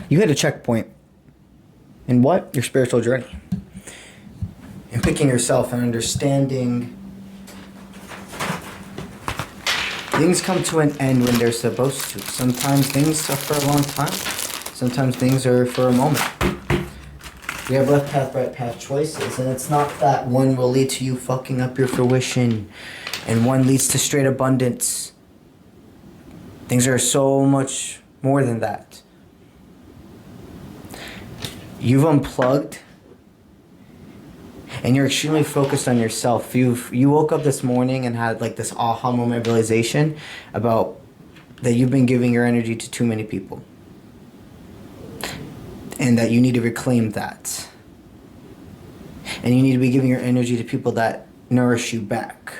You hit a checkpoint in what? Your spiritual journey. In picking yourself and understanding things come to an end when they're supposed to. Sometimes things are for a long time. Sometimes things are for a moment. We have left path, right path choices, and it's not that one will lead to you fucking up your fruition and one leads to straight abundance. Things are so much more than that. You've unplugged and you're extremely focused on yourself. You woke up this morning and had like this aha moment realization about that you've been giving your energy to too many people. And that you need to reclaim that. And you need to be giving your energy to people that nourish you back.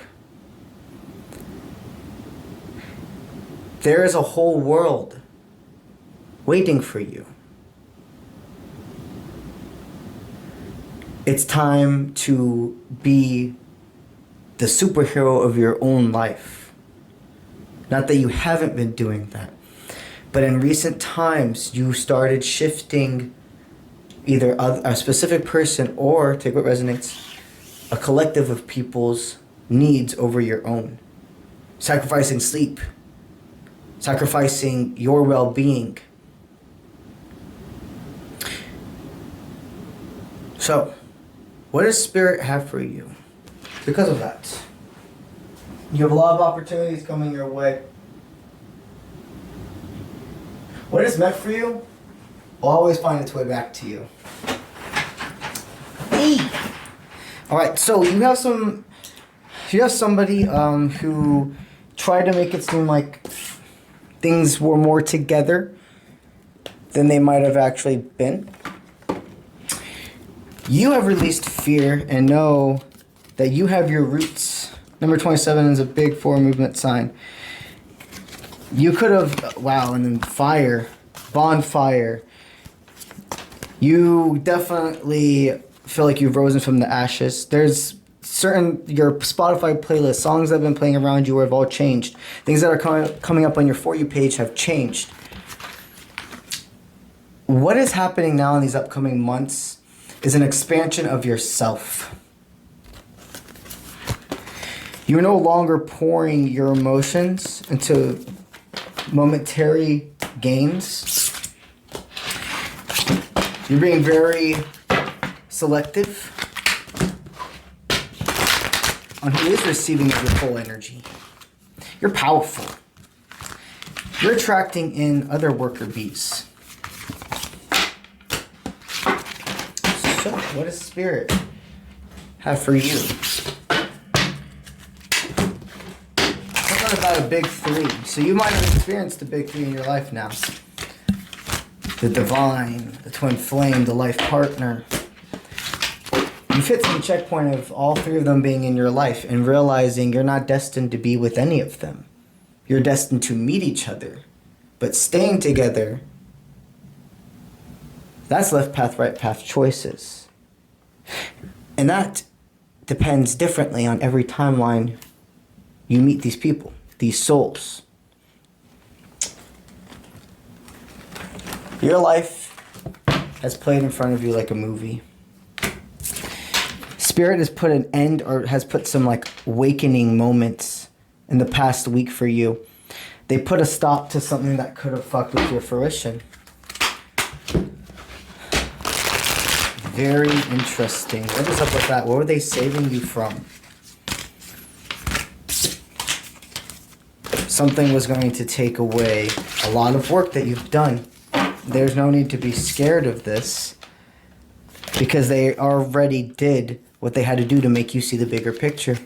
There is a whole world waiting for you. It's time to be the superhero of your own life. Not that you haven't been doing that. But in recent times, you started shifting either a specific person or, take what resonates, a collective of people's needs over your own. Sacrificing sleep. Sacrificing your well-being. So, what does Spirit have for you? Because of that, you have a lot of opportunities coming your way. What is meant for you will always find its way back to you. Hey. All right, so you have somebody who tried to make it seem like things were more together than they might have actually been. You have released fear and know that you have your roots. Number 27 is a big 4 movement sign. You could have, wow, and then fire, bonfire. You definitely feel like you've risen from the ashes. There's your Spotify playlist, songs that have been playing around you have all changed. Things that are coming up on your For You page have changed. What is happening now in these upcoming months is an expansion of yourself. You're no longer pouring your emotions into momentary gains. You're being very selective on who is receiving of your full energy. You're powerful. You're attracting in other worker bees. So, what does Spirit have for you? Talk about a big 3. So you might have experienced the big 3 in your life now. The divine, the twin flame, the life partner. You've hit some checkpoint of all 3 of them being in your life and realizing you're not destined to be with any of them. You're destined to meet each other. But staying together, that's left path, right path choices. And that depends differently on every timeline you meet these people, these souls. Your life has played in front of you like a movie. Spirit has put an end or has put some like awakening moments in the past week for you. They put a stop to something that could have fucked with your fruition. Very interesting. What is up with that? What were they saving you from? Something was going to take away a lot of work that you've done. There's no need to be scared of this because they already did what they had to do to make you see the bigger picture.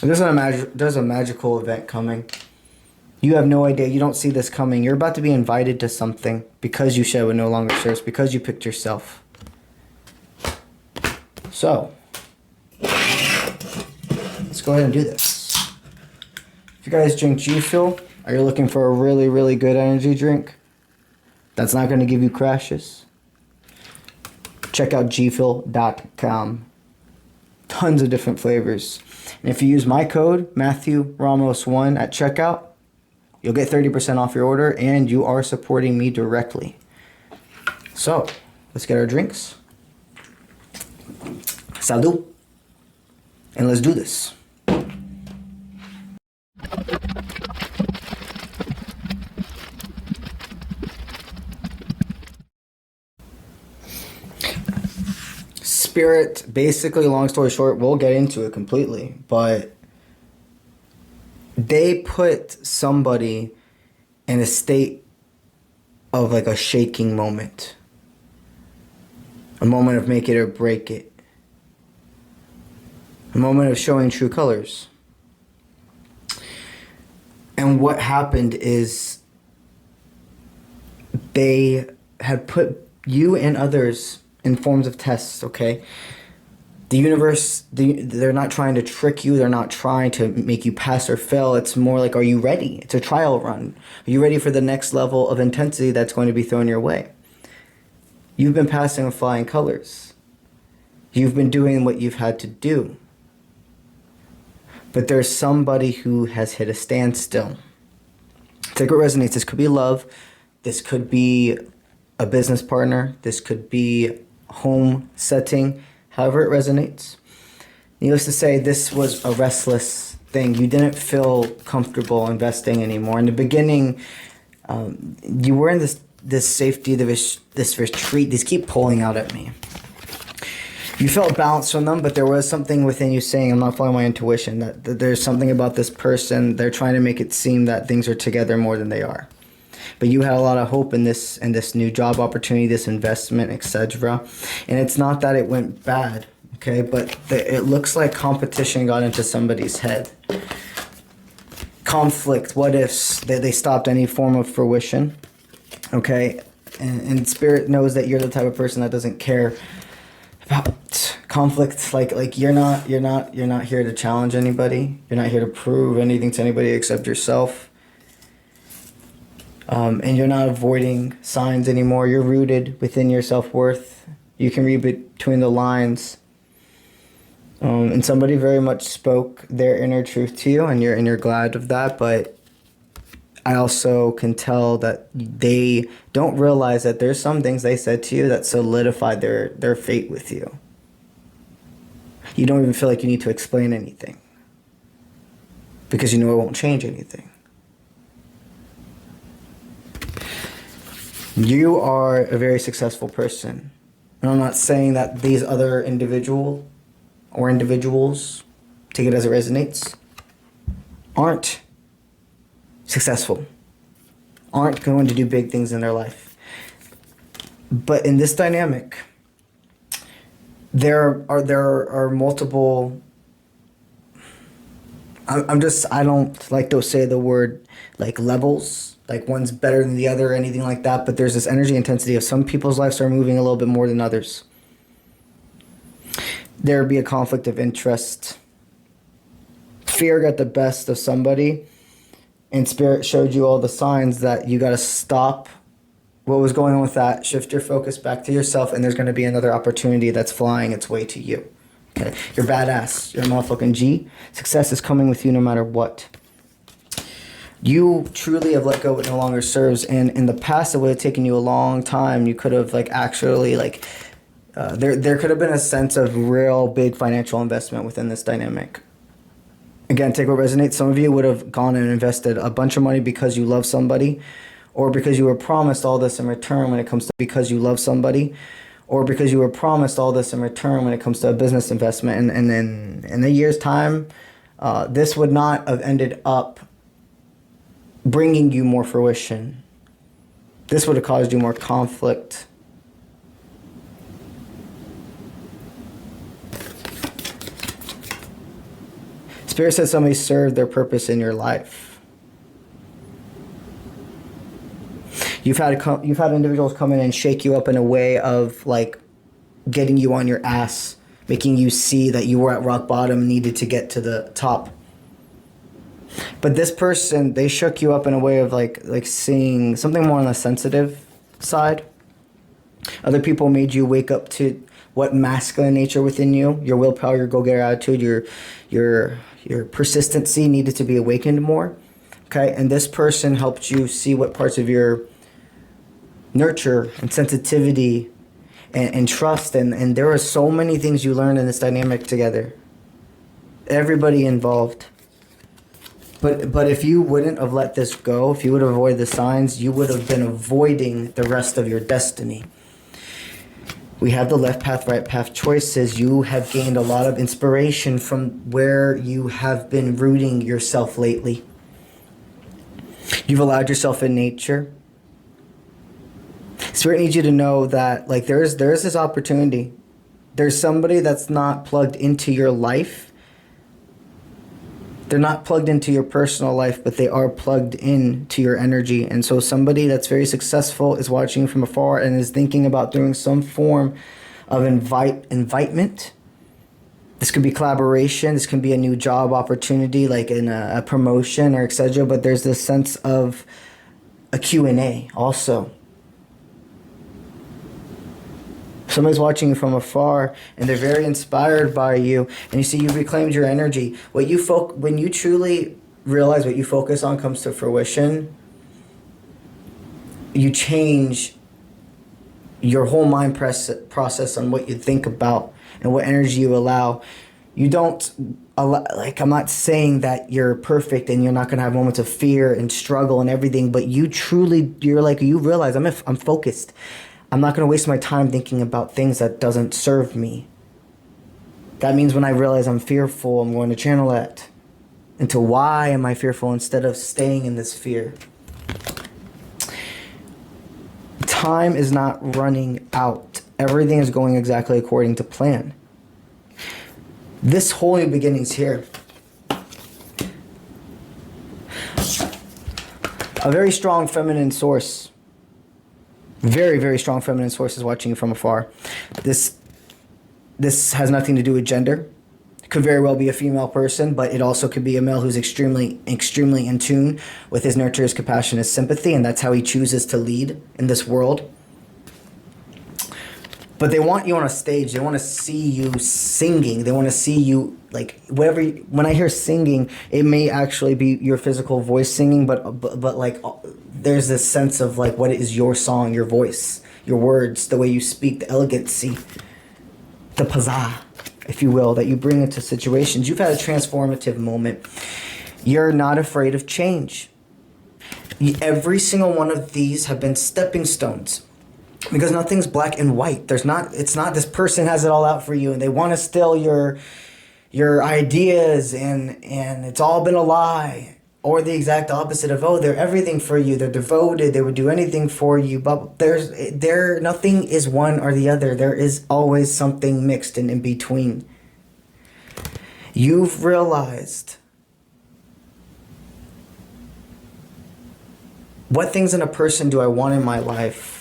There's a magical event coming. You have no idea. You don't see this coming. You're about to be invited to something because you shed what no longer serves, because you picked yourself. So, let's go ahead and do this. If you guys drink G Fuel, are you looking for a really, really good energy drink that's not going to give you crashes? Check out gfuel.com. Tons of different flavors. And if you use my code, Matthew Ramos1 at checkout, You'll get 30% off your order, and you are supporting me directly. So, let's get our drinks. Salud. And let's do this. Spirit, basically, long story short, we'll get into it completely, but they put somebody in a state of like a shaking moment. A moment of make it or break it. A moment of showing true colors. And what happened is they had put you and others in forms of tests, okay? The universe, they're not trying to trick you. They're not trying to make you pass or fail. It's more like, are you ready? It's a trial run. Are you ready for the next level of intensity that's going to be thrown your way? You've been passing with flying colors. You've been doing what you've had to do. But there's somebody who has hit a standstill. Take what resonates. This could be love. This could be a business partner. This could be home setting. However it resonates. Needless to say, this was a restless thing. You didn't feel comfortable investing anymore. In the beginning, you were in this safety, this retreat. These keep pulling out at me. You felt balance from them, but there was something within you saying, I'm not following my intuition, that there's something about this person. They're trying to make it seem that things are together more than they are. But you had a lot of hope in this new job opportunity, this investment, etc. And it's not that it went bad, okay? But it looks like competition got into somebody's head. Conflict, what ifs, they stopped any form of fruition, okay? And Spirit knows that you're the type of person that doesn't care about conflict. Like you're not here to challenge anybody. You're not here to prove anything to anybody except yourself. And you're not avoiding signs anymore. You're rooted within your self-worth. You can read between the lines. And somebody very much spoke their inner truth to you, and you're glad of that. But I also can tell that they don't realize that there's some things they said to you that solidified their fate with you. You don't even feel like you need to explain anything, because you know it won't change anything. You are a very successful person. And I'm not saying that these other individuals, take it as it resonates, aren't successful, aren't going to do big things in their life. But in this dynamic, there are multiple, I don't like to say the word like levels, like one's better than the other or anything like that, but there's this energy intensity of some people's lives are moving a little bit more than others. There would be a conflict of interest. Fear got the best of somebody, and Spirit showed you all the signs that you got to stop what was going on with that, shift your focus back to yourself, and there's going to be another opportunity that's flying its way to you. Okay, you're badass. You're a motherfucking G. Success is coming with you no matter what. You truly have let go what no longer serves, and in the past it would have taken you a long time. You could have actually there could have been a sense of real big financial investment within this dynamic. Again, take what resonates. Some of you would have gone and invested a bunch of money because you love somebody, or because you were promised all this in return when it comes to because you love somebody, or because you were promised all this in return when it comes to a business investment. And then in a year's time, this would not have ended up bringing you more fruition. This would have caused you more conflict. Spirit says somebody served their purpose in your life. You've had individuals come in and shake you up in a way of getting you on your ass, making you see that you were at rock bottom and needed to get to the top. But this person, they shook you up in a way of seeing something more on the sensitive side. Other people made you wake up to what masculine nature within you, your willpower, your go-getter attitude, your persistency needed to be awakened more. Okay, and this person helped you see what parts of your nurture and sensitivity and trust, and there are so many things you learn in this dynamic together. Everybody involved. But if you wouldn't have let this go, if you would have avoided the signs, you would have been avoiding the rest of your destiny. We have the left path, right path choices. You have gained a lot of inspiration from where you have been rooting yourself lately. You've allowed yourself in nature. Spirit needs you to know that like there's this opportunity. There's somebody that's not plugged into your life. They're not plugged into your personal life, but they are plugged into your energy. And so somebody that's very successful is watching you from afar and is thinking about doing some form of invitement. This could be collaboration. This can be a new job opportunity, like in a promotion or etc. But there's this sense of a Q&A also. Somebody's watching you from afar, and they're very inspired by you. And you see, you've reclaimed your energy. When you truly realize what you focus on comes to fruition, you change your whole mind process on what you think about and what energy you allow. You don't allow, like, I'm not saying that you're perfect and you're not going to have moments of fear and struggle and everything, but you realize I'm focused. I'm not going to waste my time thinking about things that doesn't serve me. That means when I realize I'm fearful, I'm going to channel that into why am I fearful instead of staying in this fear. Time is not running out. Everything is going exactly according to plan. This whole new beginning's here. A very strong feminine source. Very, very strong feminine source is watching you from afar. This has nothing to do with gender. It could very well be a female person, but it also could be a male who's extremely, extremely in tune with his nurture, his compassion, his sympathy, and that's how he chooses to lead in this world. But they want you on a stage. They want to see you singing. They want to see you, like, whatever. When I hear singing, it may actually be your physical voice singing, but like, there's this sense of, like, what is your song, your voice, your words, the way you speak, the elegancy, the pizzazz, if you will, that you bring into situations. You've had a transformative moment. You're not afraid of change. Every single one of these have been stepping stones. Because nothing's black and white. It's not this person has it all out for you and they want to steal your ideas and it's all been a lie. Or the exact opposite of, oh, they're everything for you. They're devoted. They would do anything for you. But nothing is one or the other. There is always something mixed and in between. You've realized what things in a person do I want in my life?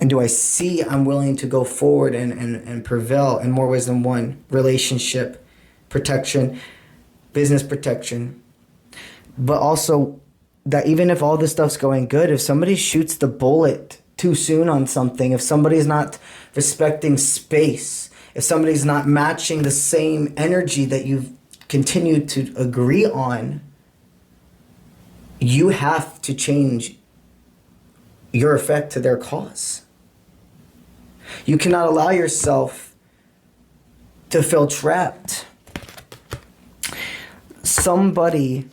And do I see I'm willing to go forward and prevail in more ways than one? Relationship, protection, business protection. But also that even if all this stuff's going good, if somebody shoots the bullet too soon on something, if somebody's not respecting space, if somebody's not matching the same energy that you've continued to agree on, you have to change your effect to their cause. You cannot allow yourself to feel trapped. Somebody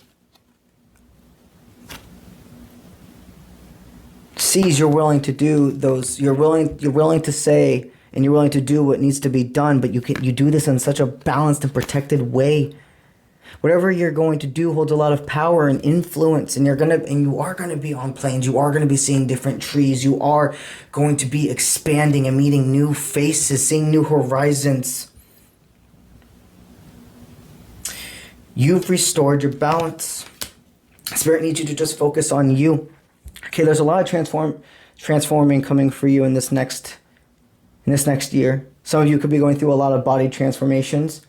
sees you're willing to do those, you're willing to say and you're willing to do what needs to be done, but you do this in such a balanced and protected way. Whatever you're going to do holds a lot of power and influence, and you are gonna be on planes. You are gonna be seeing different trees. You are going to be expanding and meeting new faces, seeing new horizons. You've restored your balance. Spirit needs you to just focus on you. Okay, there's a lot of transforming coming for you in this next year. Some of you could be going through a lot of body transformations.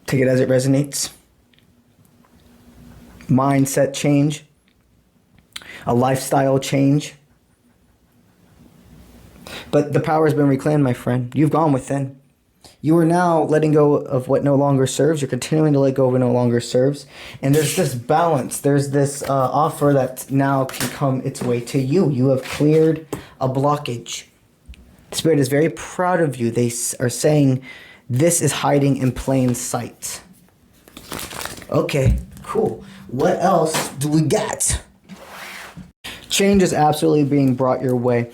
Take it as it resonates. Mindset change. A lifestyle change. But the power has been reclaimed, my friend. You've gone within. You are now letting go of what no longer serves. You're continuing to let go of what no longer serves. And there's this balance. There's this offer that now can come its way to you. You have cleared a blockage. Spirit is very proud of you. They are saying this is hiding in plain sight. Okay, cool. What else do we got? Change is absolutely being brought your way.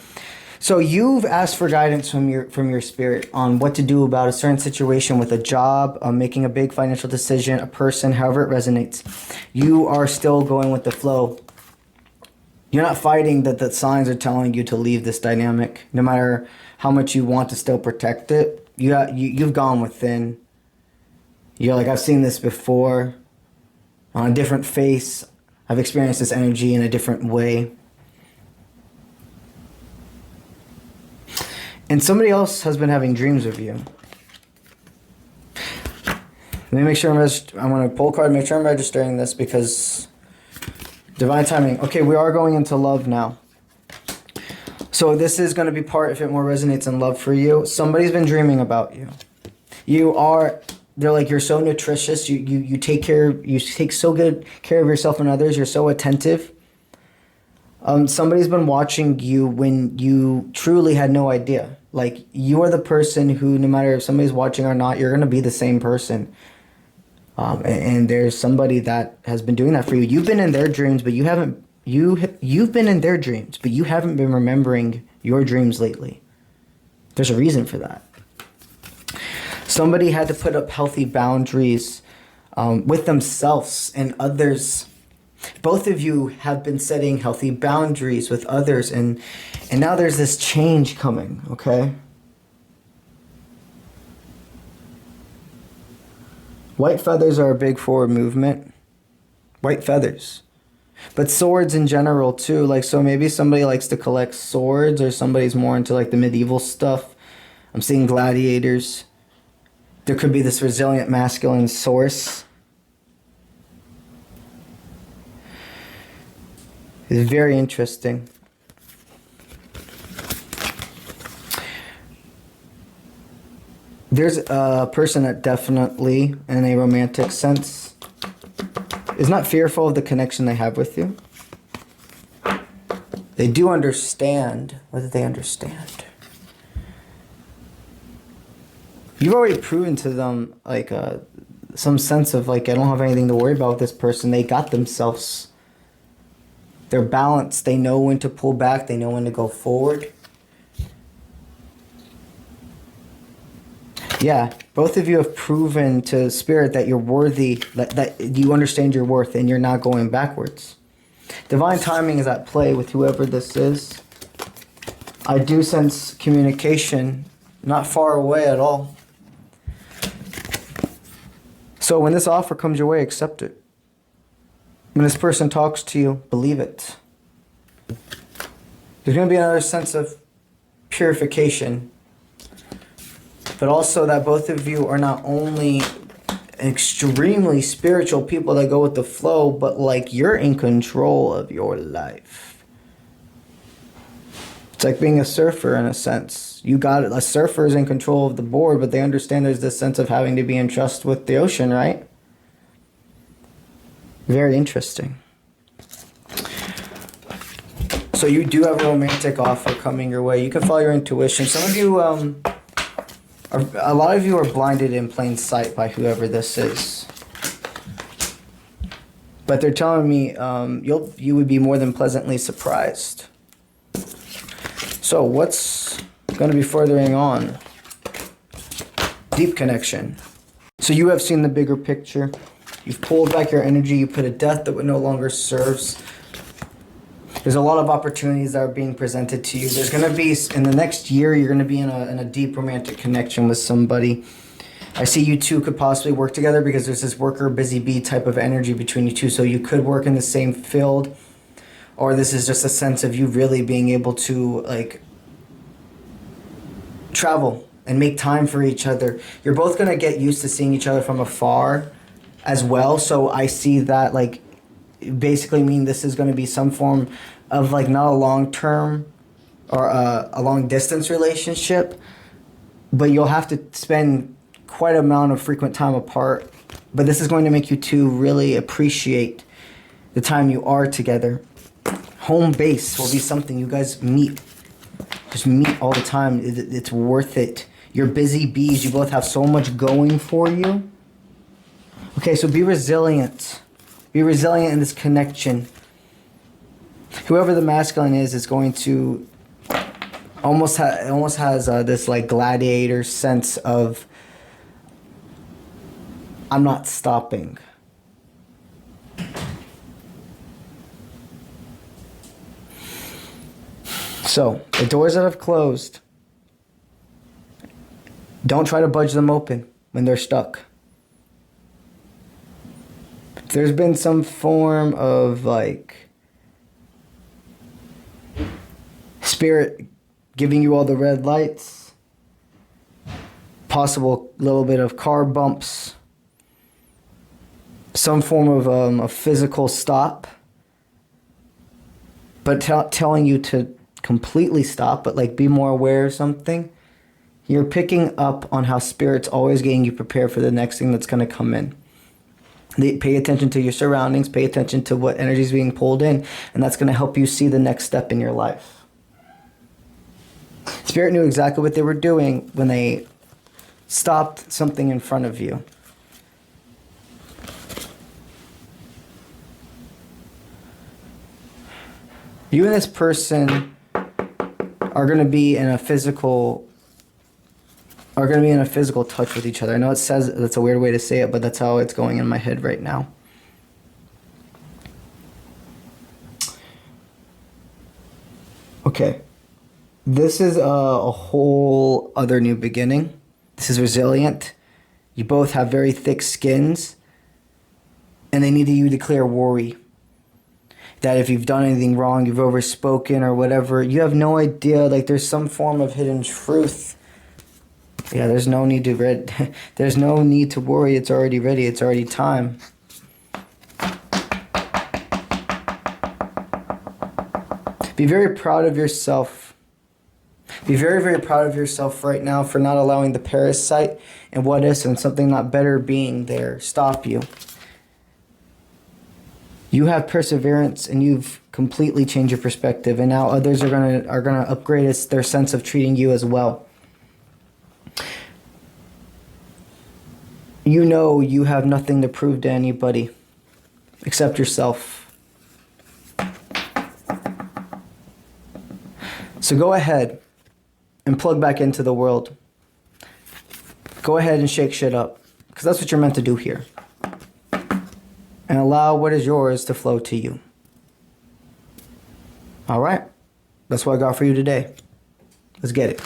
So you've asked for guidance from your spirit on what to do about a certain situation with a job, making a big financial decision, a person, however it resonates. You are still going with the flow. You're not fighting that the signs are telling you to leave this dynamic, no matter how much you want to still protect it. You've gone within. You're like, I've seen this before on a different face. I've experienced this energy in a different way. And somebody else has been having dreams of you. Let me make sure I'm going to pull a card, make sure I'm registering this because divine timing. Okay, we are going into love now. So this is going to be part, if it more resonates in love for you. Somebody's been dreaming about you. They're like, you're so nutritious. You take so good care of yourself and others. You're so attentive. Somebody's been watching you when you truly had no idea. Like, you are the person who, no matter if somebody's watching or not, you're going to be the same person. And there's somebody that has been doing that for you. You've been in their dreams, but you've been in their dreams, but you haven't been remembering your dreams lately. There's a reason for that. Somebody had to put up healthy boundaries with themselves and others. Both of you have been setting healthy boundaries with others, and now there's this change coming, okay? White feathers are a big forward movement. White feathers. But swords in general too. Like, so maybe somebody likes to collect swords, or somebody's more into like the medieval stuff. I'm seeing gladiators. There could be this resilient masculine source. It's very interesting. There's a person that definitely, in a romantic sense, is not fearful of the connection they have with you. They do understand. Whether they understand. You've already proven to them, like, some sense of, like, I don't have anything to worry about with this person. They got themselves. They're balanced. They know when to pull back. They know when to go forward. Yeah, both of you have proven to Spirit that you're worthy, that you understand your worth, and you're not going backwards. Divine timing is at play with whoever this is. I do sense communication, not far away at all. So when this offer comes your way, accept it. When this person talks to you, believe it. There's going to be another sense of purification, but also that both of you are not only extremely spiritual people that go with the flow, but like you're in control of your life. It's like being a surfer in a sense. You got it. A surfer is in control of the board, but they understand there's this sense of having to be in trust with the ocean, right? Very interesting. So you do have a romantic offer coming your way. You can follow your intuition. Some of you, a lot of you are blinded in plain sight by whoever this is. But they're telling me you would be more than pleasantly surprised. So what's going to be furthering on? Deep connection. So you have seen the bigger picture. You've pulled back your energy. You put a death that no longer serves. There's a lot of opportunities that are being presented to you. There's going to be, in the next year, you're going to be in a deep romantic connection with somebody. I see you two could possibly work together because there's this worker, busy bee type of energy between you two. So you could work in the same field, or this is just a sense of you really being able to, like, travel and make time for each other. You're both going to get used to seeing each other from afar as well. So I see that, like, basically mean this is going to be some form of, like, not a long-term or a long-distance relationship, but you'll have to spend quite amount of frequent time apart. But this is going to make you two really appreciate the time you are together. Home base will be something you guys meet. Just meet all the time. It's worth it. You're busy bees. You both have so much going for you. Okay, so be resilient. Be resilient in this connection. Whoever the masculine is going to almost has this like gladiator sense of, I'm not stopping. So, the doors that have closed, don't try to budge them open when they're stuck. If there's been some form of like spirit giving you all the red lights, possible little bit of car bumps, some form of a physical stop, but telling you to completely stop, but like be more aware of something. You're picking up on how spirit's always getting you prepared for the next thing that's going to come in. Pay attention to your surroundings, pay attention to what energy is being pulled in, and that's going to help you see the next step in your life. Spirit knew exactly what they were doing when they stopped something in front of you. You and this person are going to be in a physical touch with each other. I know it says that's a weird way to say it, but that's how it's going in my head right now. Okay. This is a whole other new beginning. This is resilient. You both have very thick skins, and they need you to clear worry. That if you've done anything wrong, you've overspoken or whatever, you have no idea, like there's some form of hidden truth. Yeah, there's no need to there's no need to worry. It's already ready. It's already time. Be very proud of yourself. Be very, very proud of yourself right now for not allowing the parasite and what is and something not better being there stop you. You have perseverance and you've completely changed your perspective, and now others are gonna upgrade their sense of treating you as well. You know you have nothing to prove to anybody except yourself. So go ahead and plug back into the world. Go ahead and shake shit up, because that's what you're meant to do here. And allow what is yours to flow to you. All right. That's what I got for you today. Let's get it.